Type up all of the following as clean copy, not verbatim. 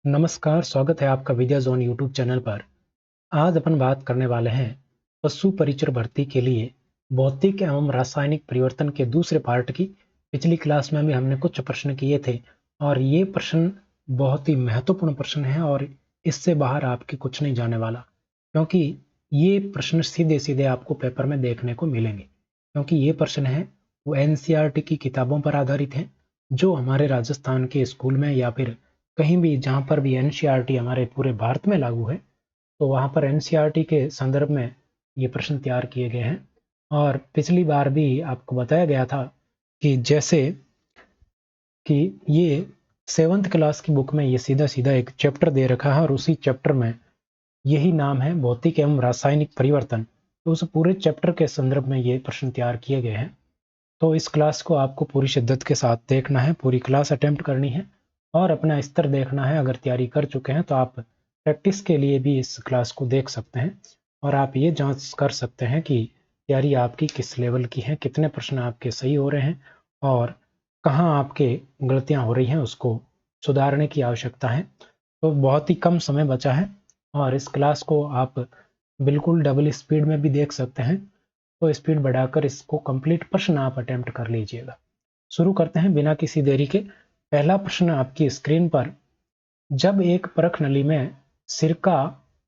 नमस्कार, स्वागत है आपका विद्या ज़ोन यूट्यूब चैनल पर। आज अपन बात करने वाले हैं पशु परिचर भर्ती के लिए भौतिक एवं रासायनिक परिवर्तन के दूसरे पार्ट की। पिछली क्लास में भी हमने कुछ प्रश्न किए थे और ये प्रश्न बहुत ही महत्वपूर्ण प्रश्न है और इससे बाहर आपके कुछ नहीं जाने वाला, क्योंकि ये प्रश्न सीधे-सीधे आपको पेपर में देखने को मिलेंगे। क्योंकि ये प्रश्न है वो एनसीईआरटी की किताबों पर आधारित हैं, जो हमारे राजस्थान के स्कूल में या फिर कहीं भी जहाँ पर भी एनसीईआरटी हमारे पूरे भारत में लागू है, तो वहाँ पर एनसीईआरटी के संदर्भ में ये प्रश्न तैयार किए गए हैं। और पिछली बार भी आपको बताया गया था कि जैसे कि ये 7th क्लास की बुक में ये सीधा-सीधा एक चैप्टर दे रखा है और उसी चैप्टर में यही नाम है भौतिक एवं रासायनिक परिवर्तन। तो उस पूरे चैप्टर के संदर्भ में ये प्रश्न तैयार किए गए हैं। तो इस क्लास को आपको पूरी शिद्दत के साथ देखना है, पूरी क्लास अटेम्प्ट करनी है और अपना स्तर देखना है। अगर तैयारी कर चुके हैं तो आप प्रैक्टिस के लिए भी इस क्लास को देख सकते हैं और आप ये जांच कर सकते हैं कि तैयारी आपकी किस लेवल की है, कितने प्रश्न आपके सही हो रहे हैं और कहाँ आपके गलतियाँ हो रही हैं, उसको सुधारने की आवश्यकता है। तो बहुत ही कम समय बचा है और इस क्लास को आप बिल्कुल डबल स्पीड में भी देख सकते हैं। तो स्पीड बढ़ाकर इसको कंप्लीट प्रश्न आप अटेम्प्ट कर लीजिएगा। शुरू करते हैं बिना किसी देरी के। पहला प्रश्न आपकी स्क्रीन पर, जब एक परख नली में सिरका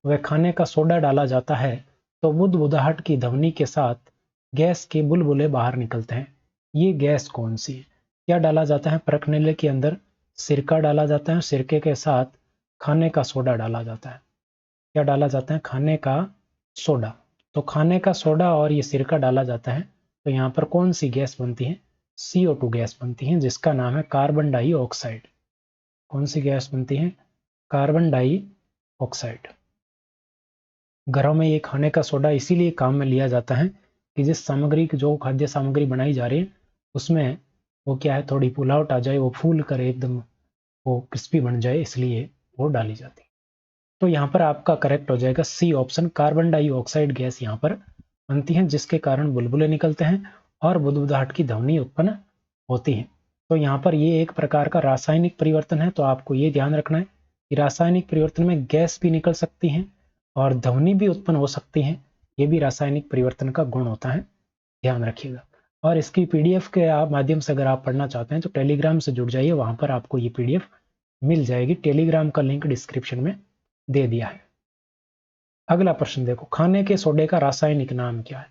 व खाने का सोडा डाला जाता है तो बुदबुदाहट की ध्वनि के साथ गैस के बुलबुले बाहर निकलते हैं। ये गैस कौन सी है? क्या डाला जाता है परख नली के अंदर? सिरका डाला जाता है, सिरके के साथ खाने का सोडा डाला जाता है। क्या डाला जाता है? खाने का सोडा। तो खाने का सोडा और ये सिरका डाला जाता है तो यहाँ पर कौन सी गैस बनती है? CO2 गैस बनती है, जिसका नाम है कार्बन डाइऑक्साइड। कौन सी गैस बनती है? Carbon dioxide. घरों में ये खाने का सोडा इसीलिए काम में लिया जाता है कि जिस सामग्री की जो खाद्य सामग्री बनाई जा रही है उसमें वो क्या है, थोड़ी पुलावट आ जाए, वो फूल कर एकदम वो क्रिस्पी बन जाए, इसलिए वो डाली जाती है। तो यहाँ पर आपका करेक्ट हो जाएगा C option, carbon dioxide gas यहाँ पर बनती है जिसके कारण बुलबुले निकलते हैं और बुदबुदाहट की ध्वनि उत्पन्न होती है। तो यहाँ पर ये एक प्रकार का रासायनिक परिवर्तन है, तो आपको ये ध्यान रखना है कि रासायनिक परिवर्तन में गैस भी निकल सकती है और ध्वनि भी उत्पन्न हो सकती है। ये भी रासायनिक परिवर्तन का गुण होता है, ध्यान रखिएगा। और इसकी पीडीएफ के माध्यम से अगर आप पढ़ना चाहते हैं तो टेलीग्राम से जुड़ जाइए, वहां पर आपको ये पीडीएफ मिल जाएगी। टेलीग्राम का लिंक डिस्क्रिप्शन में दे दिया है। अगला प्रश्न देखो, खाने के सोडे का रासायनिक नाम क्या है?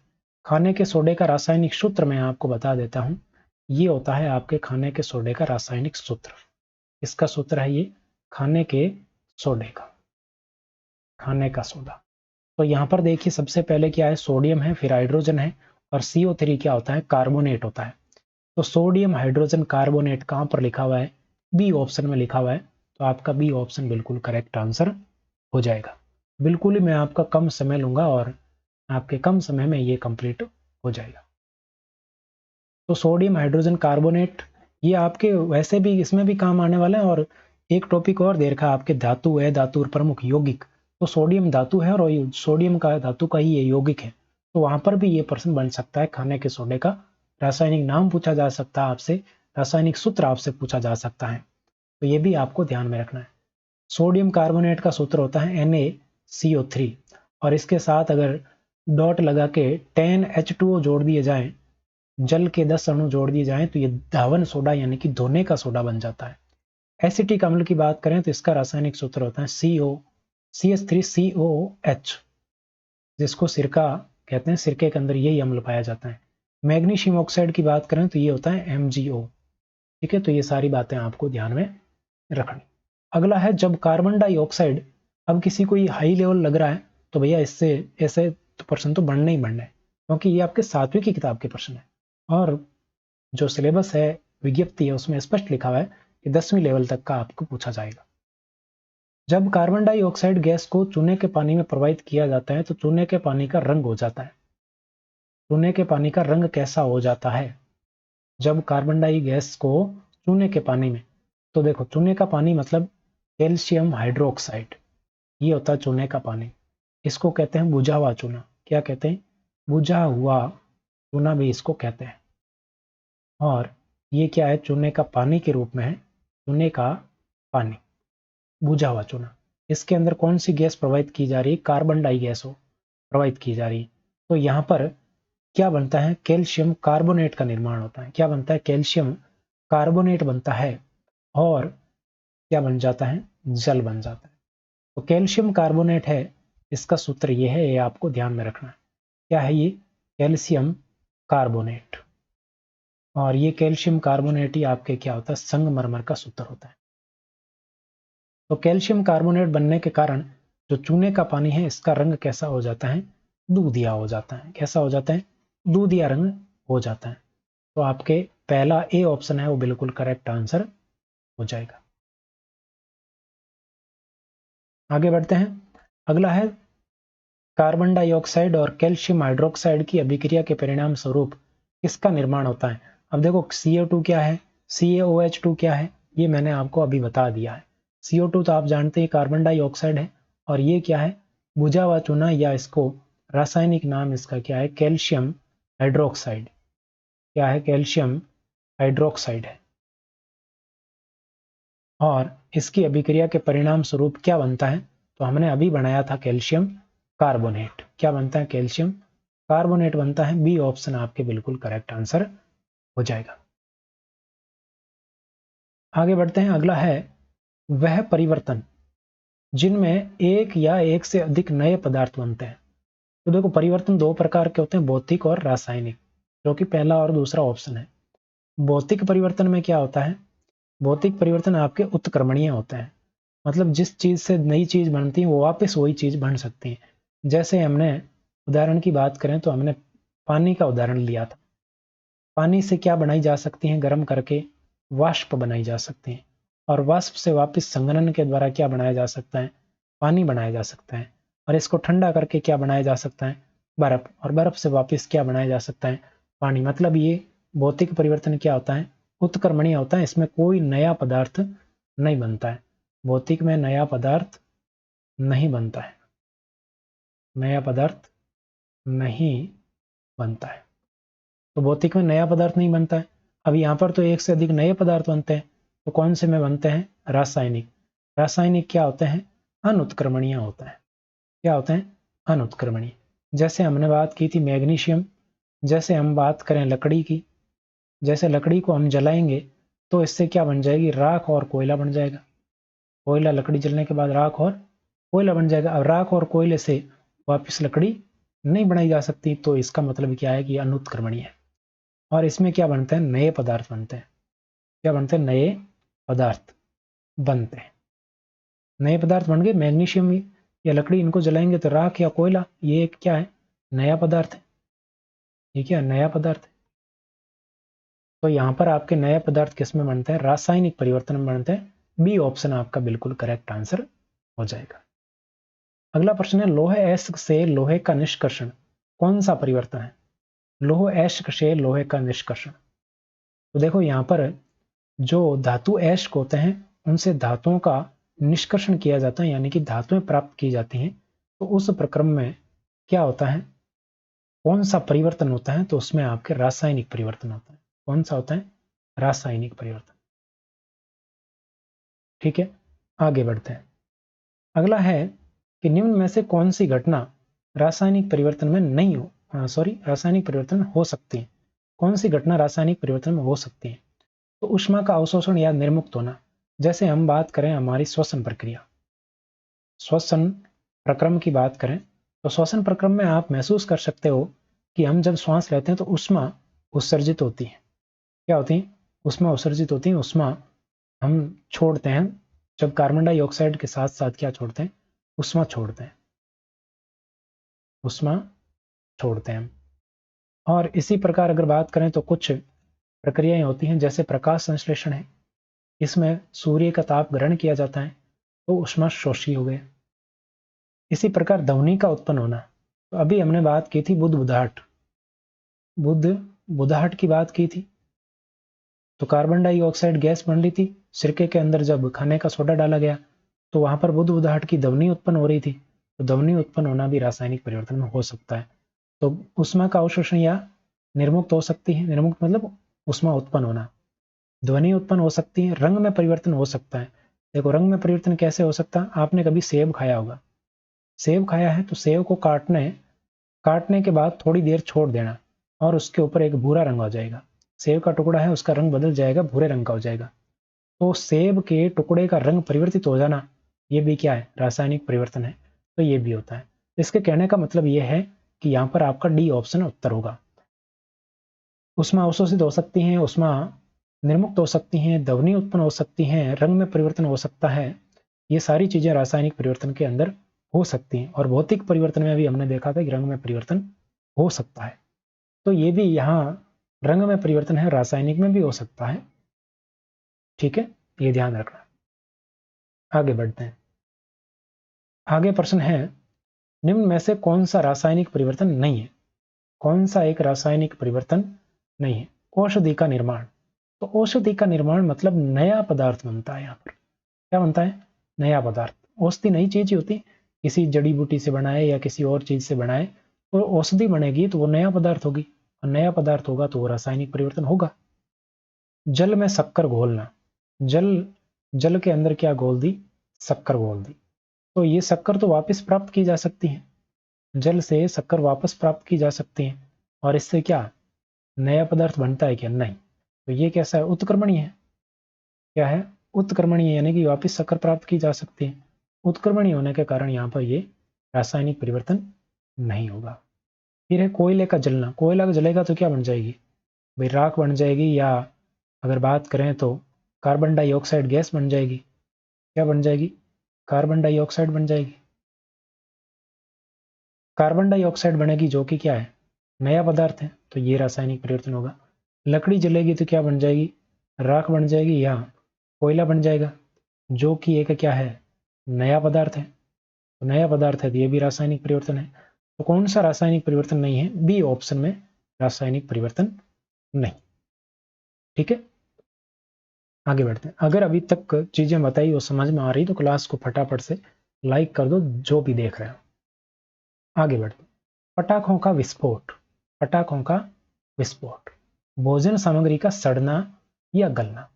खाने के सोडे का रासायनिक सूत्र मैं आपको बता देता हूं। ये होता है आपके खाने के सोडे का रासायनिक सूत्र। इसका सूत्र है ये खाने के सोडे का, खाने का सोडा। तो यहाँ पर देखिए सबसे पहले क्या है, सोडियम है, फिर हाइड्रोजन है और CO3 क्या होता है? कार्बोनेट होता है। तो सोडियम हाइड्रोजन कार्बोनेट कहाँ पर लिखा हुआ है? बी ऑप्शन में लिखा हुआ है। तो आपका बी ऑप्शन बिल्कुल करेक्ट आंसर हो जाएगा। बिल्कुल ही मैं आपका कम समय लूंगा और आपके कम समय में ये कंप्लीट हो जाएगा। तो सोडियम हाइड्रोजन कार्बोनेट ये आपके वैसे भी इसमें भी काम आने वाला है। और एक टॉपिक और दे रखा है आपके, धातु है, धातु और प्रमुख यौगिक। तो सोडियम धातु है और सोडियम का धातु का ही ये यौगिक है। तो वहां पर भी ये प्रश्न बन सकता है। खाने के सोडे का रासायनिक नाम पूछा जा सकता है आपसे, रासायनिक सूत्र आपसे पूछा जा सकता है। तो ये भी आपको ध्यान में रखना है। सोडियम कार्बोनेट का सूत्र होता है NaCO3 और इसके साथ अगर डॉट लगा के 10H2O जोड़ दिए जाएं, जल के 10 अणु जोड़ दिए जाएं, तो ये धावन सोडा यानी कि धोने का सोडा बन जाता है। एसिटिक अम्ल की बात करें तो इसका रासायनिक सूत्र होता है CH3COOH, जिसको सिरका कहते हैं। सिरके के अंदर यही अम्ल पाया जाता है। मैग्नीशियम ऑक्साइड की बात करें तो ये होता है MgO। ठीक है, तो ये सारी बातें आपको ध्यान में रखनी। अगला है, जब कार्बन डाइऑक्साइड, अब किसी को ये हाई लेवल लग रहा है तो भैया इससे ऐसे तो प्रश्न तो बनने ही बनने हैं, क्योंकि ये आपके 7वीं की किताब के प्रश्न है और जो सिलेबस है, विज्ञप्ति है, उसमें स्पष्ट लिखा हुआ है कि 10वीं लेवल तक का आपको पूछा जाएगा। जब कार्बन डाइऑक्साइड गैस को चूने के पानी में प्रवाहित किया जाता है तो चूने के पानी का रंग हो जाता है। चूने के पानी का रंग कैसा हो जाता है जब कार्बन डाई गैस को चूने के पानी में? तो देखो, चूने का पानी मतलब कैल्शियम हाइड्रोक्साइड, ये होता है चूने का पानी। इसको कहते हैं बुझा हुआ चूना। क्या कहते हैं? बुझा हुआ चूना भी इसको कहते हैं। और ये क्या है? चूने का पानी के रूप में है, चूने का पानी। बुझा हुआ चूना। इसके अंदर कौन सी गैस प्रवाहित की जा रही है? कार्बन डाई गैस हो प्रवाहित की जा रही है। तो यहाँ पर क्या बनता है? कैल्शियम कार्बोनेट का निर्माण होता है। क्या बनता है? कैल्शियम कार्बोनेट बनता है और क्या बन जाता है? जल बन जाता है। तो कैल्शियम कार्बोनेट है, इसका सूत्र ये है, ये आपको ध्यान में रखना है। क्या है ये? Calcium carbonate. और ये कैल्शियम कार्बोनेट ही आपके क्या होता है? संगमरमर का सूत्र होता है। तो कैल्शियम कार्बोनेट बनने के कारण जो चूने का पानी है इसका रंग कैसा हो जाता है? दूधिया हो जाता है। कैसा हो जाता है? दूधिया रंग हो जाता है। तो आपके पहला ए ऑप्शन है वो बिल्कुल करेक्ट आंसर हो जाएगा। आगे बढ़ते हैं। अगला है कार्बन डाइऑक्साइड और कैल्शियम हाइड्रोक्साइड की अभिक्रिया के परिणाम स्वरूप किसका निर्माण होता है? अब देखो CO2 क्या है, CaOH2 क्या है, ये मैंने आपको अभी बता दिया है। CO2 तो आप जानते हैं कार्बन डाइऑक्साइड है, और ये क्या है? बुझा हुआ चूना, या इसको रासायनिक नाम इसका क्या है? Calcium hydroxide. क्या है? कैल्शियम हाइड्रोक्साइड है। और इसकी अभिक्रिया के परिणाम स्वरूप क्या बनता है? तो हमने अभी बनाया था कैल्शियम कार्बोनेट। क्या बनता है? कैल्शियम कार्बोनेट बनता है। बी ऑप्शन आपके बिल्कुल करेक्ट आंसर हो जाएगा। आगे बढ़ते हैं। अगला है वह परिवर्तन जिनमें एक या एक से अधिक नए पदार्थ बनते हैं। तो देखो परिवर्तन दो प्रकार के होते हैं, भौतिक और रासायनिक, जो कि पहला और दूसरा ऑप्शन है। भौतिक परिवर्तन में क्या होता है? भौतिक परिवर्तन आपके उत्क्रमणीय होते हैं, मतलब जिस चीज से नई चीज बनती है वो वापस वही चीज बन सकती है। जैसे हमने उदाहरण की बात करें तो हमने पानी का उदाहरण लिया था। पानी से क्या बनाई जा सकती है? गर्म करके वाष्प बनाई जा सकती है, और वाष्प से वापस संघनन के द्वारा क्या बनाया जा सकता है? पानी बनाया जा सकता है। और इसको ठंडा करके क्या बनाया जा सकता है? बर्फ। और बर्फ से वापस क्या बनाया जा सकता है? पानी। मतलब ये भौतिक परिवर्तन क्या होता है? उत्क्रमणीय होता है। इसमें कोई नया पदार्थ नहीं बनता है। भौतिक में नया पदार्थ नहीं बनता है, नया पदार्थ नहीं बनता है। तो भौतिक में नया पदार्थ नहीं बनता है। अब यहाँ पर तो एक से अधिक नए पदार्थ बनते हैं, तो कौन से में बनते हैं? रासायनिक। रासायनिक क्या होते हैं? अनुत्क्रमणीय होता है। क्या होते हैं? अनुत्क्रमणीय। जैसे हमने बात की थी मैग्नीशियम, जैसे हम बात करें लकड़ी की, जैसे लकड़ी को हम जलाएंगे तो इससे क्या बन जाएगी? राख और कोयला बन जाएगा। कोयला, लकड़ी जलने के बाद राख और कोयला बन जाएगा। अब राख और कोयले से वापस लकड़ी नहीं बनाई जा सकती, तो इसका मतलब क्या है कि अनुत्क्रमणीय है। और इसमें क्या बनते हैं? नए पदार्थ बनते हैं। क्या बनते हैं? नए पदार्थ बनते हैं। नए पदार्थ बन गए। मैग्नीशियम या लकड़ी, इनको जलाएंगे तो राख या कोयला, ये एक क्या है? नया पदार्थ है। ये क्या? नया पदार्थ है। तो यहाँ पर आपके नए पदार्थ किसमें बनते हैं? रासायनिक परिवर्तन में बनते हैं। बी ऑप्शन आपका बिल्कुल करेक्ट आंसर हो जाएगा। अगला प्रश्न है लोहे अयस्क से लोहे का निष्कर्षण कौन सा परिवर्तन है? लोह अयस्क से लोहे का निष्कर्षण। तो देखो यहाँ पर जो धातु अयस्क होते हैं उनसे धातुओं का निष्कर्षण किया जाता है, यानी कि धातुएं प्राप्त की जाती हैं। तो उस प्रक्रम में क्या होता है? कौन सा परिवर्तन होता है? तो उसमें आपके रासायनिक परिवर्तन होता है। कौन सा होता है? रासायनिक परिवर्तन। ठीक है, आगे बढ़ते हैं। अगला है कि निम्न में से कौन सी घटना रासायनिक परिवर्तन में नहीं हो रासायनिक परिवर्तन हो सकती है। कौन सी घटना रासायनिक परिवर्तन में हो सकती है? तो ऊष्मा का अवशोषण या निर्मुक्त होना। जैसे हम बात करें हमारी श्वसन प्रक्रिया, श्वसन प्रक्रम की बात करें, तो श्वसन प्रक्रम में आप महसूस कर सकते हो कि हम जब श्वास लेते हैं तो ऊष्मा उत्सर्जित होती है। क्या होती है? ऊष्मा उत्सर्जित होती है। ऊष्मा हम छोड़ते हैं जब कार्बन डाइऑक्साइड के साथ साथ क्या छोड़ते हैं? ऊष्मा छोड़ते हैं। ऊष्मा छोड़ते हैं हम। और इसी प्रकार अगर बात करें तो कुछ प्रक्रियाएं होती हैं, जैसे प्रकाश संश्लेषण है, इसमें सूर्य का ताप ग्रहण किया जाता है तो ऊष्मा शोषी हो गए। इसी प्रकार ध्वनि का उत्पन्न होना, तो अभी हमने बात की थी बुध बुधाहट की बात की थी। तो कार्बन डाइऑक्साइड गैस बन रही थी, सिरके के अंदर जब खाने का सोडा डाला गया तो वहां पर बुदबुदाहट की ध्वनि उत्पन्न हो रही थी। तो ध्वनि उत्पन्न होना भी रासायनिक परिवर्तन में हो सकता है। तो ऊष्मा का अवशोषण या निर्मुक्त हो सकती है। निर्मुक्त मतलब ऊष्मा उत्पन्न होना। ध्वनि उत्पन्न हो सकती है। रंग में परिवर्तन हो सकता है। देखो रंग में परिवर्तन कैसे हो सकता है, आपने कभी सेब खाया होगा, सेब खाया है तो सेब को काटने के बाद थोड़ी देर छोड़ देना और उसके ऊपर एक भूरा रंग हो जाएगा, सेब का टुकड़ा है उसका रंग बदल जाएगा, भूरे रंग का हो जाएगा। तो सेब के टुकड़े का रंग परिवर्तित हो जाना, ये भी क्या है, रासायनिक परिवर्तन है। तो ये भी होता है। इसके कहने का मतलब ये है कि यहाँ पर आपका डी ऑप्शन उत्तर होगा। उष्मा अवशोषित हो सकती हैं, उष्मा निर्मुक्त हो सकती हैं, ध्वनि उत्पन्न हो सकती हैं, रंग में परिवर्तन हो सकता है। ये सारी चीजें रासायनिक परिवर्तन के अंदर हो सकती हैं। और भौतिक परिवर्तन में भी हमने देखा था कि रंग में परिवर्तन हो सकता है। तो ये भी यहाँ रंग में परिवर्तन है, रासायनिक में भी हो सकता है। ठीक है, ये ध्यान रखना। आगे बढ़ते हैं। आगे प्रश्न है, निम्न में से कौन सा रासायनिक परिवर्तन नहीं है? कौन सा एक रासायनिक परिवर्तन नहीं है? औषधि का निर्माण। तो औषधि का निर्माण मतलब नया पदार्थ बनता है। यहाँ पर क्या बनता है? नया पदार्थ। औषधि नई चीज ही होती, किसी जड़ी बूटी से बनाए या किसी और चीज से बनाए तो औषधि बनेगी तो वो नया पदार्थ होगी, और नया पदार्थ होगा तो वो रासायनिक परिवर्तन होगा। जल में शक्कर घोलना। जल जल के अंदर क्या घोल दी? शक्कर घोल दी। तो ये शक्कर तो वापस प्राप्त की जा सकती है, जल से शक्कर वापस प्राप्त की जा सकती है, और इससे क्या नया पदार्थ बनता है क्या? नहीं। तो ये कैसा है? उत्क्रमणीय है। क्या है? उत्क्रमणीय, यानी कि वापस शक्कर प्राप्त की जा सकती है। उत्क्रमणीय होने के कारण यहाँ पर ये रासायनिक परिवर्तन नहीं होगा। फिर है कोयले का जलना। कोयला का जलेगा तो क्या बन जाएगी भाई? राख बन जाएगी, या अगर बात करें तो कार्बन डाइऑक्साइड गैस बन जाएगी। क्या बन जाएगी? कार्बन डाइऑक्साइड बन जाएगी। कार्बन डाइऑक्साइड बनेगी जो कि क्या है? नया पदार्थ है, तो ये रासायनिक परिवर्तन होगा। लकड़ी जलेगी तो क्या बन जाएगी? राख बन जाएगी या कोयला बन जाएगा, जो कि एक क्या है? नया पदार्थ है। तो नया पदार्थ है तो ये भी रासायनिक परिवर्तन है। तो कौन सा रासायनिक परिवर्तन नहीं है? बी ऑप्शन में रासायनिक परिवर्तन नहीं। ठीक है, आगे बढ़ते हैं। अगर अभी तक चीजें बताई और समझ में आ रही तो क्लास को फटाफट से लाइक कर दो, जो भी देख रहे हो। आगे बढ़ते हैं। पटाखों का विस्फोट। पटाखों का विस्फोट, भोजन सामग्री का सड़ना या गलना।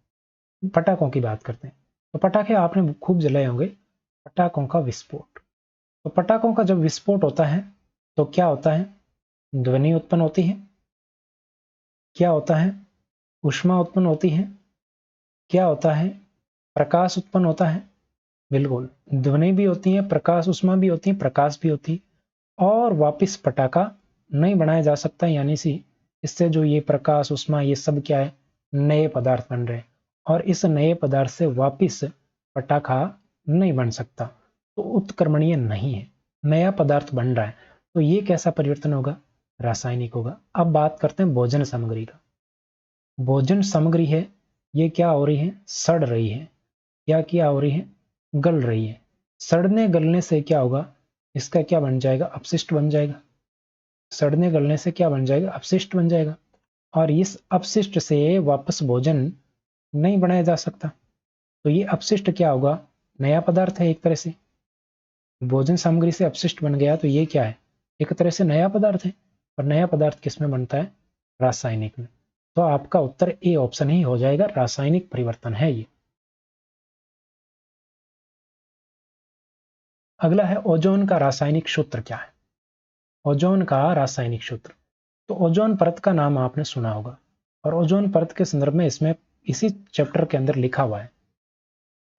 पटाखों की बात करते हैं। तो पटाखे आपने खूब जलाए होंगे। पटाखों का विस्फोट, तो पटाखों का जब विस्फोट होता है तो क्या होता है? ध्वनि उत्पन्न होती है। क्या होता है? ऊष्मा उत्पन्न होती है। क्या होता है? प्रकाश उत्पन्न होता है। बिल्कुल, ध्वनि भी होती है, प्रकाश ऊष्मा भी होती है, प्रकाश भी होती है। और वापस पटाखा नहीं बनाया जा सकता, यानी सी इससे जो ये प्रकाश ऊष्मा ये सब क्या है? नए पदार्थ बन रहे हैं, और इस नए पदार्थ से वापस पटाखा नहीं बन सकता। तो उत्क्रमणीय नहीं है, नया पदार्थ बन रहा है। तो ये कैसा परिवर्तन होगा? रासायनिक होगा। अब बात करते हैं भोजन सामग्री का। भोजन सामग्री है, ये क्या हो रही है? सड़ रही है। क्या हो रही है? गल रही है। सड़ने गलने से क्या होगा? इसका क्या बन जाएगा? अपशिष्ट बन जाएगा। सड़ने गलने से क्या बन जाएगा? अपशिष्ट बन जाएगा। और इस अपशिष्ट से वापस भोजन नहीं बनाया जा सकता। तो ये अपशिष्ट क्या होगा? नया पदार्थ है एक तरह से। भोजन सामग्री से अपशिष्ट बन गया तो ये क्या है? एक तरह से नया पदार्थ है। और नया पदार्थ किस में बनता है? रासायनिक में। तो आपका उत्तर ए ऑप्शन ही हो जाएगा, रासायनिक परिवर्तन है ये। अगला है ओजोन का रासायनिक सूत्र क्या है? ओजोन का रासायनिक सूत्र। तो ओजोन परत का नाम आपने सुना होगा, और ओजोन परत के संदर्भ में इसमें इसी चैप्टर के अंदर लिखा हुआ है।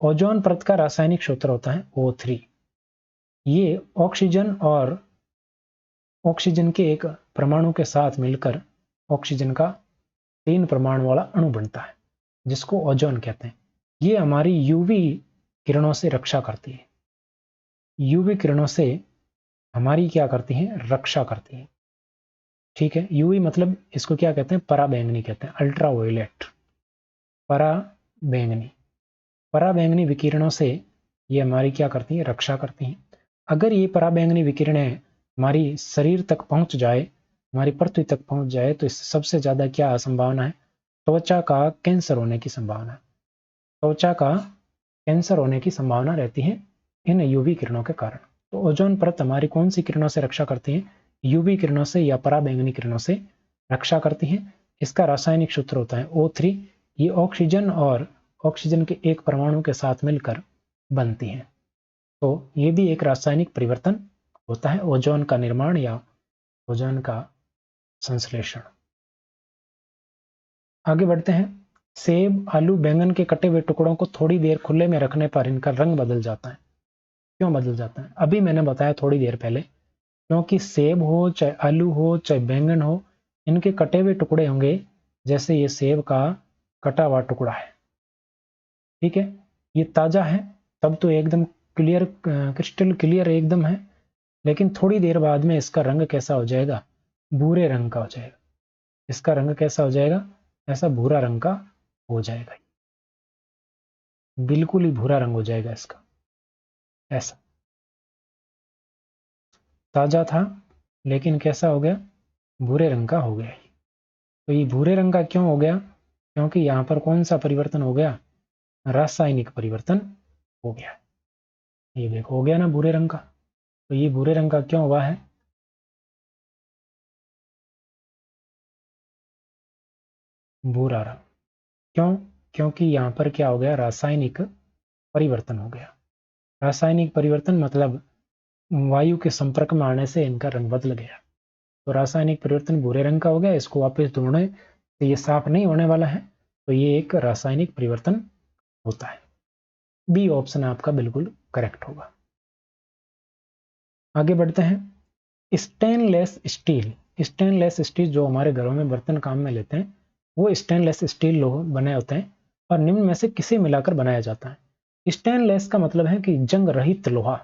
ओजोन परत का रासायनिक सूत्र होता है O3। ये ऑक्सीजन के एक परमाणु के साथ मिलकर ऑक्सीजन का 3 परमाणु वाला अणु बनता है, जिसको ओजोन कहते हैं। ये हमारी यूवी किरणों से रक्षा करती है। यूवी किरणों से हमारी क्या करती है? रक्षा करती है। ठीक है, यूवी मतलब इसको क्या कहते हैं? पराबैंगनी कहते हैं, अल्ट्रावायलेट। पराबैंगनी, पराबैंगनी विकिरणों से ये हमारी क्या करती है? रक्षा करती हैं। अगर ये पराबैंगनी विकिरणें हमारी शरीर तक पहुंच जाए, हमारी पृथ्वी तक पहुंच जाए, तो इससे सबसे ज्यादा क्या संभावना है? त्वचा का कैंसर होने की संभावना है। त्वचा का कैंसर होने की संभावना रहती है इन यूवी किरणों के कारण। तो ओजोन परत हमारी कौन सी किरणों से रक्षा करती है? यूवी किरणों से या पराबैंगनी किरणों से रक्षा करती है। इसका रासायनिक सूत्र होता है O3। ये ऑक्सीजन और ऑक्सीजन के एक परमाणु के साथ मिलकर बनती हैं। तो ये भी एक रासायनिक परिवर्तन होता है, ओजोन का निर्माण या ओजोन का संश्लेषण। आगे बढ़ते हैं। सेब, आलू, बैंगन के कटे हुए टुकड़ों को थोड़ी देर खुले में रखने पर इनका रंग बदल जाता है। क्यों बदल जाता है? अभी मैंने बताया थोड़ी देर पहले, क्योंकि सेब हो चाहे आलू हो चाहे बैंगन हो, इनके कटे हुए टुकड़े होंगे। जैसे ये सेब का कटा हुआ टुकड़ा है, ठीक है, ये ताजा है तब तो एकदम क्लियर, क्रिस्टल क्लियर एकदम है, लेकिन थोड़ी देर बाद में इसका रंग कैसा हो जाएगा? भूरे रंग का हो जाएगा। इसका रंग कैसा हो जाएगा? ऐसा भूरा रंग का हो जाएगा, बिल्कुल ही भूरा रंग हो जाएगा इसका। ऐसा ताजा था लेकिन कैसा हो गया? भूरे रंग का हो गया। तो ये भूरे रंग का क्यों हो गया? क्योंकि यहाँ पर कौन सा परिवर्तन हो गया? रासायनिक परिवर्तन हो गया। ये देखो, हो गया ना भूरे रंग का। तो ये भूरे रंग का क्यों हुआ है? भूरा रंग क्यों? क्योंकि यहाँ पर क्या हो गया? रासायनिक परिवर्तन हो गया। रासायनिक परिवर्तन मतलब वायु के संपर्क में आने से इनका रंग बदल गया। तो रासायनिक परिवर्तन भूरे रंग का हो गया। इसको वापस धोने से ये साफ नहीं होने वाला है, तो ये एक रासायनिक परिवर्तन होता है। बी ऑप्शन आपका बिल्कुल करेक्ट होगा। आगे बढ़ते हैं। Stainless steel. स्टेनलेस स्टील जो हमारे घरों में बर्तन काम में लेते हैं, वो स्टेनलेस स्टील लोह बने होते हैं और निम्न में से किसे मिलाकर बनाया जाता है? स्टेनलेस का मतलब है कि जंग रहित लोहा,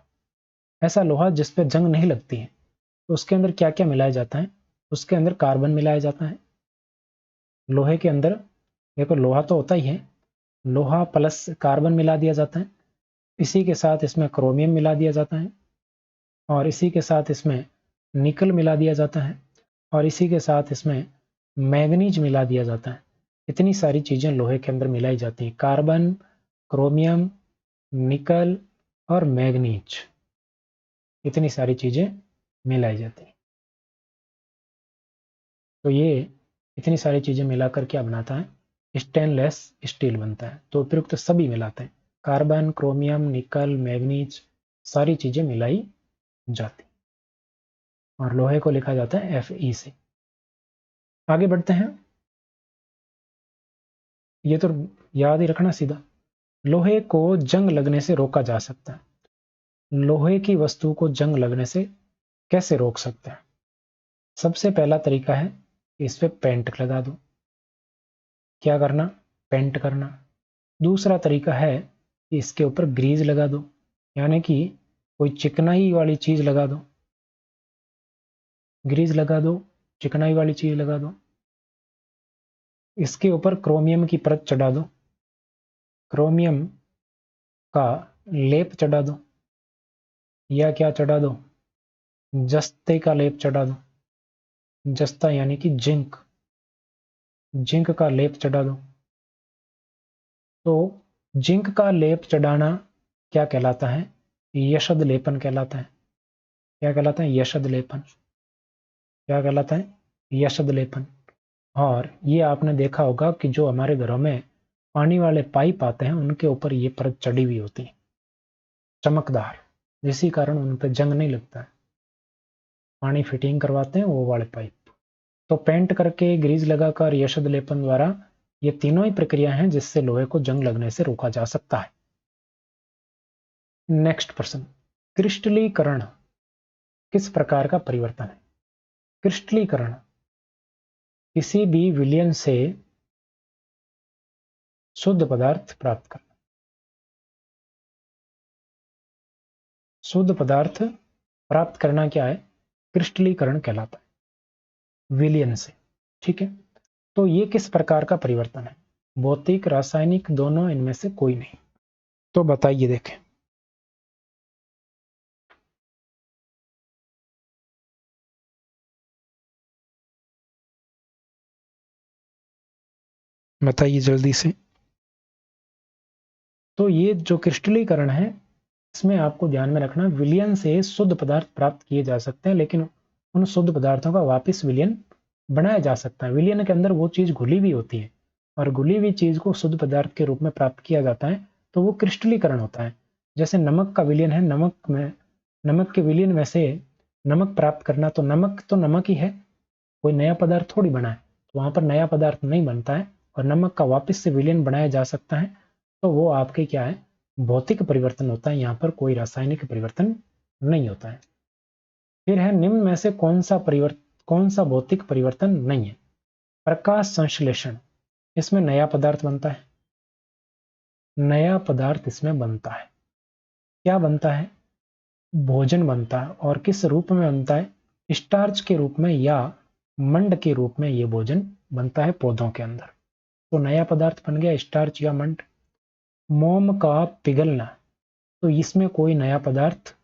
ऐसा लोहा जिस पे जंग नहीं लगती है। तो उसके अंदर क्या क्या मिलाया जाता है? उसके अंदर कार्बन मिलाया जाता है। लोहे के अंदर देखो, लोहा तो होता ही है, लोहा प्लस कार्बन मिला दिया जाता है। इसी के साथ इसमें क्रोमियम मिला दिया जाता है, और इसी के साथ इसमें निकल मिला दिया जाता है, और इसी के साथ इसमें मैग्नीज मिला दिया जाता है। इतनी सारी चीज़ें लोहे के अंदर मिलाई जाती हैं। कार्बन, क्रोमियम, निकल और मैग्नीज, इतनी सारी चीज़ें मिलाई जाती हैं। तो ये इतनी सारी चीज़ें मिलाकर क्या बनाता है? स्टेनलेस स्टील बनता है। तो उपयुक्त सभी मिलाते हैं, कार्बन, क्रोमियम, निकल, मैग्नीज, सारी चीज़ें मिलाई जाती और लोहे को लिखा जाता है Fe से। आगे बढ़ते हैं। ये तो याद ही रखना सीधा। लोहे को जंग लगने से रोका जा सकता है। लोहे की वस्तु को जंग लगने से कैसे रोक सकते हैं? सबसे पहला तरीका है कि इस पे पेंट लगा दो। क्या करना? पेंट करना। दूसरा तरीका है कि इसके ऊपर ग्रीज लगा दो, यानी कि कोई चिकनाई वाली चीज लगा दो। ग्रीज लगा दो, चिकनाई वाली चीज लगा दो। इसके ऊपर क्रोमियम की परत चढ़ा दो, क्रोमियम का लेप चढ़ा दो, या क्या चढ़ा दो? जस्ते का लेप चढ़ा दो। जस्ता यानी कि जिंक, जिंक का लेप चढ़ा दो। तो जिंक का लेप चढ़ाना क्या कहलाता है? यशद लेपन कहलाता है। क्या कहलाता है? यशद लेपन। क्या कहलाता है? यशद लेपन। और ये आपने देखा होगा कि जो हमारे घरों में पानी वाले पाइप आते हैं, उनके ऊपर ये परत चढ़ी हुई होती है, चमकदार, जिसी कारण उन पर जंग नहीं लगता है। पानी फिटिंग करवाते हैं वो वाले पाइप। तो पेंट करके, ग्रीज लगाकर, यशद लेपन द्वारा, ये तीनों ही प्रक्रिया हैं जिससे लोहे को जंग लगने से रोका जा सकता है। नेक्स्ट प्रश्न। क्रिस्टलीकरण किस प्रकार का परिवर्तन है? क्रिस्टलीकरण किसी भी विलयन से शुद्ध पदार्थ प्राप्त करना। शुद्ध पदार्थ प्राप्त करना क्या है? क्रिस्टलीकरण कहलाता है, विलयन से। ठीक है, तो ये किस प्रकार का परिवर्तन है? भौतिक, रासायनिक, दोनों, इनमें से कोई नहीं? तो बताइए, देखें। बताइए जल्दी से। तो ये जो क्रिस्टलीकरण है, इसमें आपको ध्यान में रखना, विलयन से शुद्ध पदार्थ प्राप्त किए जा सकते हैं, लेकिन उन शुद्ध पदार्थों का वापस विलयन बनाया जा सकता है। विलयन के अंदर वो चीज घुली हुई होती है, और घुली हुई चीज को शुद्ध पदार्थ के रूप में प्राप्त किया जाता है तो वो क्रिस्टलीकरण होता है। जैसे नमक का विलयन है, नमक के विलयन में से नमक प्राप्त करना, तो नमक ही है, कोई नया पदार्थ थोड़ी बना है, तो वहां पर नया पदार्थ नहीं बनता है और नमक का वापस से विलयन बनाया जा सकता है, तो वो आपके क्या है, भौतिक परिवर्तन होता है, यहाँ पर कोई रासायनिक परिवर्तन नहीं होता है। फिर है निम्न में से कौन सा भौतिक परिवर्तन नहीं है? प्रकाश संश्लेषण, इसमें नया पदार्थ बनता है, नया पदार्थ इसमें बनता है। क्या बनता है? भोजन बनता है। और किस रूप में बनता है? स्टार्च के रूप में या मंड के रूप में ये भोजन बनता है पौधों के अंदर। तो नया पदार्थ बन गया स्टार्च या मंड। मोम का पिघलना, तो इसमें कोई नया पदार्थ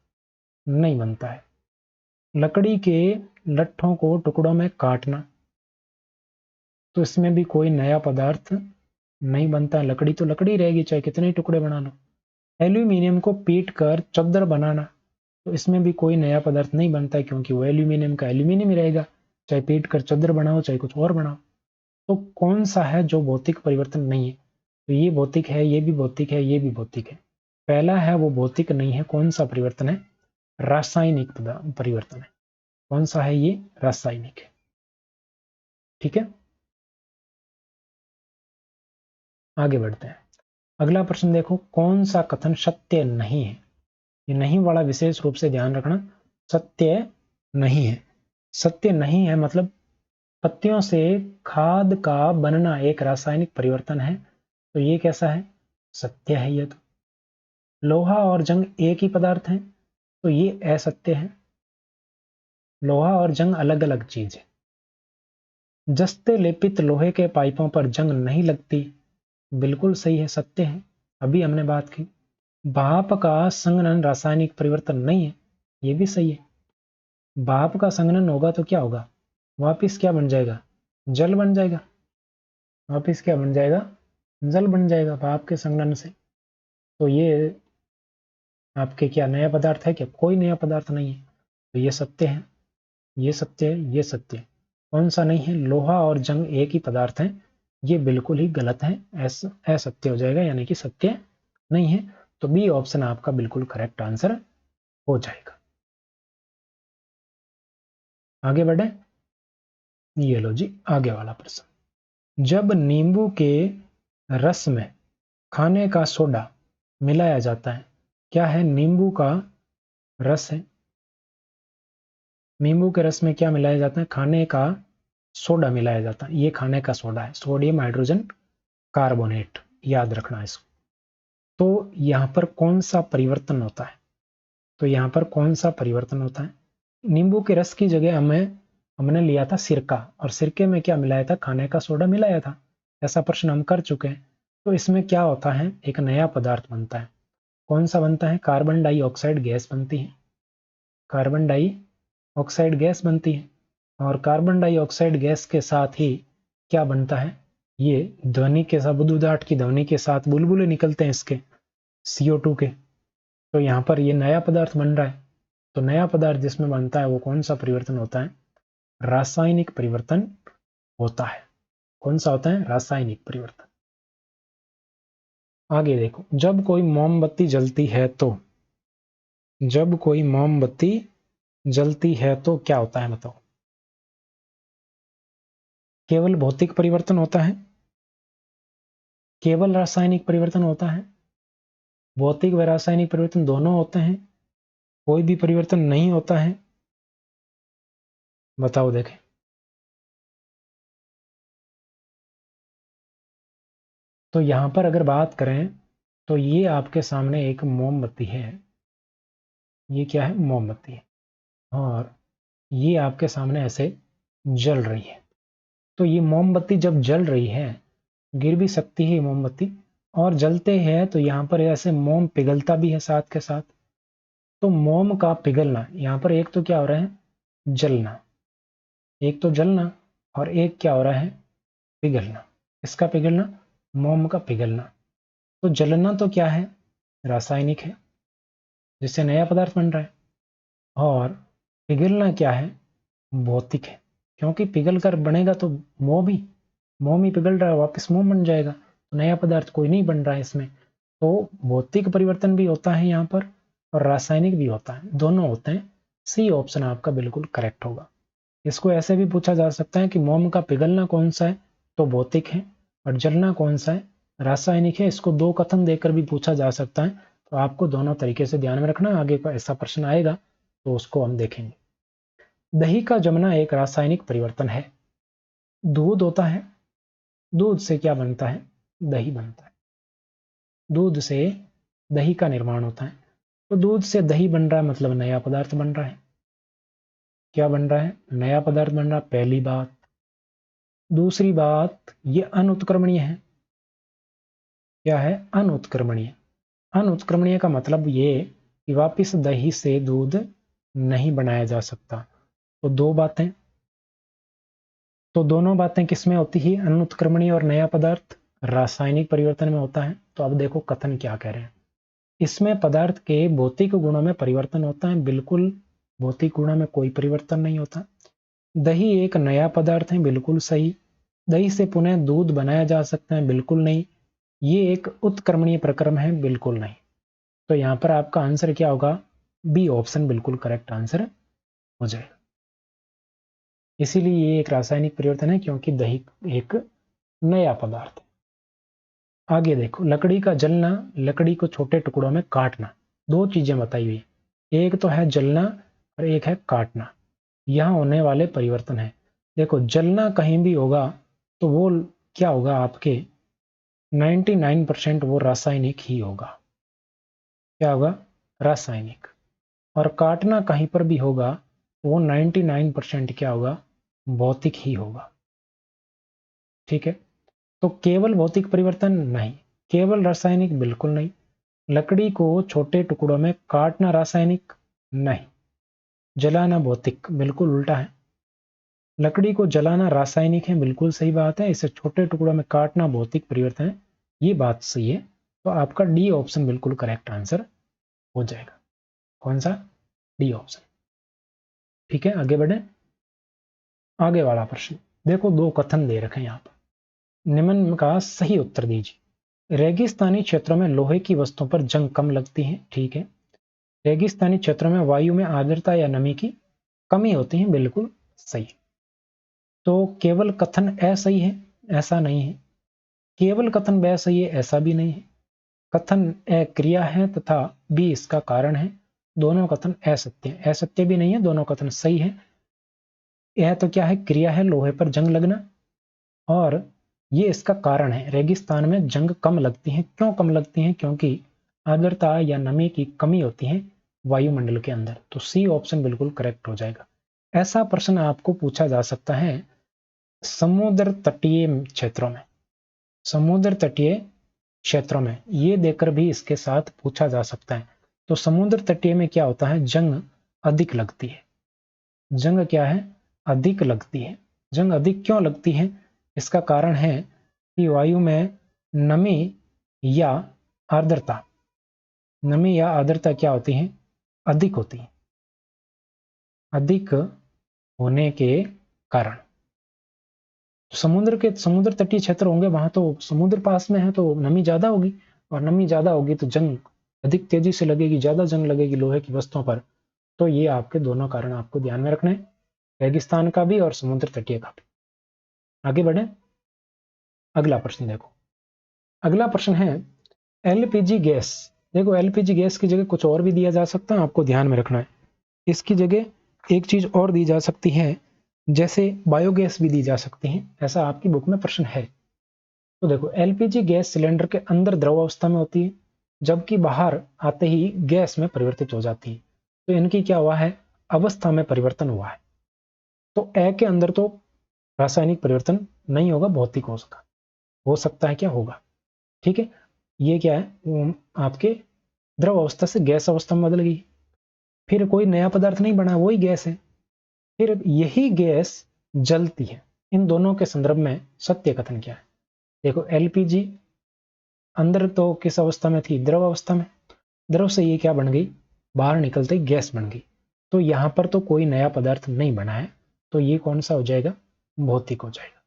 नहीं बनता है। लकड़ी के लट्ठों को टुकड़ों में काटना, तो इसमें भी कोई नया पदार्थ नहीं बनता है, लकड़ी तो लकड़ी रहेगी चाहे कितने टुकड़े बना लो। एल्यूमिनियम को पीट कर चद्दर बनाना, तो इसमें भी कोई नया पदार्थ नहीं बनता है क्योंकि वो एल्यूमिनियम का एल्यूमिनियम ही रहेगा, चाहे पीट कर चद्दर बनाओ चाहे कुछ और बनाओ। तो कौन सा है जो भौतिक परिवर्तन नहीं है? तो ये भौतिक है, ये भी भौतिक है, ये भी भौतिक है। पहला है वो भौतिक नहीं है, कौन सा परिवर्तन है? रासायनिक परिवर्तन है। कौन सा है ये? रासायनिक है। ठीक है, आगे बढ़ते हैं। अगला प्रश्न देखो, कौन सा कथन सत्य नहीं है? ये नहीं वाला विशेष रूप से ध्यान रखना, सत्य नहीं है। सत्य नहीं है मतलब पत्तियों से खाद का बनना एक रासायनिक परिवर्तन है, तो ये कैसा है? सत्य है ये तो। लोहा और जंग एक ही पदार्थ है, तो ये असत्य है। लोहा और जंग अलग अलग चीज है। जस्ते लेपित लोहे के पाइपों पर जंग नहीं लगती, बिल्कुल सही है, सत्य है, अभी हमने बात की। भाप का संघनन रासायनिक परिवर्तन नहीं है, ये भी सही है। भाप का संघनन होगा तो क्या होगा? वापिस क्या बन जाएगा? जल बन जाएगा। वापिस क्या बन जाएगा? जल बन जाएगा भाप के संघनन से। तो ये आपके क्या नया पदार्थ है? क्या कोई नया पदार्थ नहीं है, तो ये सत्य है, ये सत्य है, ये सत्य है। कौन सा नहीं है? लोहा और जंग एक ही पदार्थ है, ये बिल्कुल ही गलत है, असत्य हो जाएगा, यानी कि सत्य नहीं है। तो बी ऑप्शन आपका बिल्कुल करेक्ट आंसर हो जाएगा। आगे बढ़े, ये लो जी आगे वाला प्रश्न। जब नींबू के रस में खाने का सोडा मिलाया जाता है, क्या है? नींबू का रस है, नींबू के रस में क्या मिलाया जाता है? खाने का सोडा मिलाया जाता है। ये खाने का सोडा है, सोडियम हाइड्रोजन कार्बोनेट, याद रखना इसको। तो यहां पर कौन सा परिवर्तन होता है? तो यहां पर कौन सा परिवर्तन होता है? नींबू के रस की जगह हमने लिया था सिरका, और सिरके में क्या मिलाया था? खाने का सोडा मिलाया था। ऐसा प्रश्न हम कर चुके हैं। तो इसमें क्या होता है? एक नया पदार्थ बनता है। कौन सा बनता है? कार्बन डाइऑक्साइड गैस बनती है, कार्बन डाइऑक्साइड गैस बनती है। और कार्बन डाइऑक्साइड गैस के साथ ही क्या बनता है? ये ध्वनि के साथ, बुदबुदाहट की ध्वनि के साथ बुलबुले निकलते हैं इसके, CO2 के। तो यहाँ पर ये नया पदार्थ बन रहा है। तो नया पदार्थ जिसमें बनता है वो कौन सा परिवर्तन होता है? रासायनिक परिवर्तन होता है। कौन सा होता है? रासायनिक परिवर्तन। आगे देखो, जब कोई मोमबत्ती जलती है तो, जब कोई मोमबत्ती जलती है तो क्या होता है बताओ? केवल भौतिक परिवर्तन होता है, केवल रासायनिक परिवर्तन होता है, भौतिक व रासायनिक परिवर्तन दोनों होते हैं, कोई भी परिवर्तन नहीं होता है? बताओ देखें। तो यहां पर अगर बात करें तो ये आपके सामने एक मोमबत्ती है, ये क्या है? मोमबत्ती है, और ये आपके सामने ऐसे जल रही है। तो ये मोमबत्ती जब जल रही है, गिर भी सकती है मोमबत्ती, और जलते हैं तो यहाँ पर ऐसे मोम पिघलता भी है साथ के साथ। तो मोम का पिघलना, यहाँ पर एक तो क्या हो रहा है? जलना, एक तो जलना, और एक क्या हो रहा है? पिघलना। इसका पिघलना, मोम का पिघलना। तो जलना तो क्या है? रासायनिक है, जिससे नया पदार्थ बन रहा है। और पिघलना क्या है? भौतिक है, क्योंकि पिघल कर बनेगा तो मोम ही, मोम ही पिघल रहा है, वापस मोम बन जाएगा, तो नया पदार्थ कोई नहीं बन रहा है इसमें। तो भौतिक परिवर्तन भी होता है यहाँ पर और रासायनिक भी होता है, दोनों होते हैं। सी ऑप्शन आपका बिल्कुल करेक्ट होगा। इसको ऐसे भी पूछा जा सकता है कि मोम का पिघलना कौन सा है, तो भौतिक है, और जलना कौन सा है, रासायनिक है। इसको दो कथन देकर भी पूछा जा सकता है, तो आपको दोनों तरीके से ध्यान में रखना। आगे का ऐसा प्रश्न आएगा तो उसको हम देखेंगे। दही का जमना एक रासायनिक परिवर्तन है। दूध होता है, दूध से क्या बनता है, दही बनता है। दूध से दही का निर्माण होता है, तो दूध से दही बन रहा है मतलब नया पदार्थ बन रहा है। क्या बन रहा है, नया पदार्थ बन रहा है, पहली बात। दूसरी बात, ये अनुत्क्रमणीय है। क्या है, अनुत्क्रमणीय। अनुत्क्रमणीय का मतलब ये कि वापिस दही से दूध नहीं बनाया जा सकता। तो दो बातें, तो दोनों बातें किसमें होती है, अनुत्क्रमणीय और नया पदार्थ रासायनिक परिवर्तन में होता है। तो अब देखो कथन क्या कह रहे हैं। इसमें पदार्थ के भौतिक गुणों में परिवर्तन होता है, बिल्कुल भौतिक गुणों में कोई परिवर्तन नहीं होता। दही एक नया पदार्थ है, बिल्कुल सही। दही से पुनः दूध बनाया जा सकता है, बिल्कुल नहीं। ये एक उत्क्रमणीय प्रक्रम है, बिल्कुल नहीं। तो यहां पर आपका आंसर क्या होगा, बी ऑप्शन बिल्कुल करेक्ट आंसर हो जाएगा। इसीलिए ये एक रासायनिक परिवर्तन है, क्योंकि दही एक नया पदार्थ है। आगे देखो, लकड़ी का जलना, लकड़ी को छोटे टुकड़ों में काटना। दो चीजें बताई हुई, एक तो है जलना और एक है काटना। यहां होने वाले परिवर्तन है। देखो जलना कहीं भी होगा तो वो क्या होगा, आपके 99% वो रासायनिक ही होगा। क्या होगा, रासायनिक। और काटना कहीं पर भी होगा वो 99% क्या होगा, भौतिक ही होगा। ठीक है, तो केवल भौतिक परिवर्तन नहीं, केवल रासायनिक बिल्कुल नहीं। लकड़ी को छोटे टुकड़ों में काटना रासायनिक नहीं, जलाना भौतिक, बिल्कुल उल्टा है। लकड़ी को जलाना रासायनिक है, बिल्कुल सही बात है। इसे छोटे टुकड़ों में काटना भौतिक परिवर्तन है, ये बात सही है। तो आपका डी ऑप्शन बिल्कुल करेक्ट आंसर हो जाएगा। कौन सा, डी ऑप्शन। ठीक है, आगे बढ़े। आगे वाला प्रश्न देखो, दो कथन दे रखे हैं यहाँ पर, निम्न का सही उत्तर दीजिए। रेगिस्तानी क्षेत्रों में लोहे की वस्तुओं पर जंग कम लगती है, ठीक है। रेगिस्तानी क्षेत्रों में वायु में आर्द्रता या नमी की कमी होती है, बिल्कुल सही। तो केवल कथन ए सही है, ऐसा नहीं है। केवल कथन ब सही है, ऐसा भी नहीं है। कथन ए क्रिया है तथा बी इसका कारण है, दोनों कथन असत्य है। असत्य भी नहीं है, दोनों कथन सही है। यह तो क्या है, क्रिया है, लोहे पर जंग लगना, और ये इसका कारण है, रेगिस्तान में जंग कम लगती है। क्यों कम लगती हैं, क्योंकि आर्द्रता या नमी की कमी होती है वायुमंडल के अंदर। तो सी ऑप्शन बिल्कुल करेक्ट हो जाएगा। ऐसा प्रश्न आपको पूछा जा सकता है समुद्र तटीय क्षेत्रों में, समुद्र तटीय क्षेत्रों में ये देकर भी इसके साथ पूछा जा सकता है। तो समुद्र तटीय में क्या होता है, जंग अधिक लगती है। जंग क्या है, अधिक लगती है। जंग अधिक क्यों लगती है, इसका कारण है कि वायु में नमी या आर्द्रता, नमी या आर्द्रता क्या होती है, अधिक होती है। अधिक होने के कारण समुद्र तटीय क्षेत्र होंगे, वहां तो समुद्र पास में है तो नमी ज्यादा होगी, और नमी ज्यादा होगी तो जंग अधिक तेजी से लगेगी, ज्यादा जंग लगेगी लोहे की वस्तुओं पर। तो ये आपके दोनों कारण आपको ध्यान में रखने हैं, रेगिस्तान का भी और समुद्र तटीय का भी। आगे बढ़े, अगला प्रश्न देखो। अगला प्रश्न है एलपीजी गैस। देखो एलपीजी गैस की जगह कुछ और भी दिया जा सकता है, आपको ध्यान में रखना है। इसकी जगह एक चीज और दी जा सकती है, जैसे बायोगैस भी दी जा सकती है, ऐसा आपकी बुक में प्रश्न है। तो देखो एलपीजी गैस सिलेंडर के अंदर द्रव अवस्था में होती है, जबकि बाहर आते ही गैस में परिवर्तित हो जाती है। तो इनकी क्या हुआ है, अवस्था में परिवर्तन हुआ है। तो ए के अंदर तो रासायनिक परिवर्तन नहीं होगा, भौतिक हो सकता है, क्या होगा। ठीक है, ये क्या है, आपके द्रव अवस्था से गैस अवस्था में बदल गई, फिर कोई नया पदार्थ नहीं बना, वही गैस है, फिर यही गैस जलती है। इन दोनों के संदर्भ में सत्य कथन क्या है। देखो एलपीजी अंदर तो किस अवस्था में थी, द्रव अवस्था में, द्रव से ये क्या बन गई, बाहर निकलते ही गैस बन गई। तो यहां पर तो कोई नया पदार्थ नहीं बना है, तो ये कौन सा हो जाएगा, भौतिक हो जाएगा।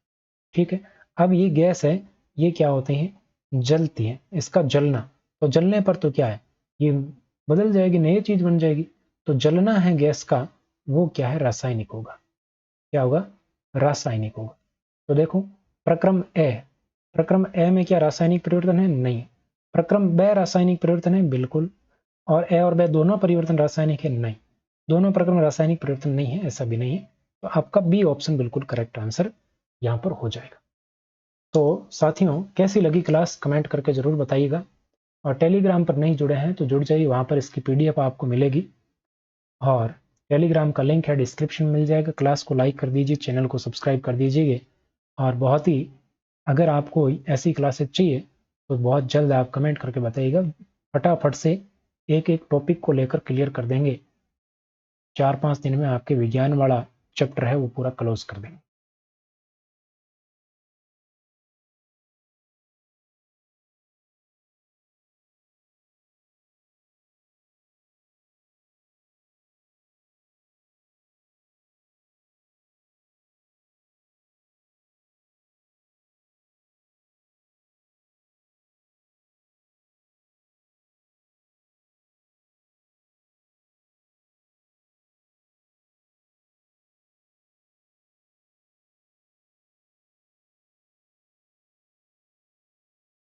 ठीक है, अब ये गैस है, ये क्या होते हैं, जलती है। इसका जलना, तो जलने पर तो क्या है, ये बदल जाएगी, नई चीज बन जाएगी। तो जलना है गैस का, वो क्या है, रासायनिक होगा। क्या होगा, रासायनिक होगा। तो देखो प्रक्रम ए, प्रक्रम ए में क्या रासायनिक परिवर्तन है, नहीं। प्रक्रम ब रासायनिक परिवर्तन है, बिल्कुल। और ए और ब दोनों परिवर्तन रासायनिक है, नहीं। दोनों प्रक्रम रासायनिक परिवर्तन नहीं है, ऐसा भी नहीं है। तो आपका बी ऑप्शन बिल्कुल करेक्ट आंसर यहां पर हो जाएगा। तो साथियों, कैसी लगी क्लास कमेंट करके जरूर बताइएगा। और टेलीग्राम पर नहीं जुड़े हैं तो जुड़ जाइए, वहां पर इसकी पीडीएफ आपको मिलेगी। और टेलीग्राम का लिंक है डिस्क्रिप्शन में मिल जाएगा। क्लास को लाइक कर दीजिए, चैनल को सब्सक्राइब कर दीजिए। और बहुत ही, अगर आपको ऐसी क्लासेस चाहिए तो बहुत जल्द आप कमेंट करके बताइएगा, फटाफट से एक एक टॉपिक को लेकर क्लियर कर देंगे। 4-5 दिन में आपके विज्ञान वाला चैप्टर है वो पूरा क्लोज कर देंगे।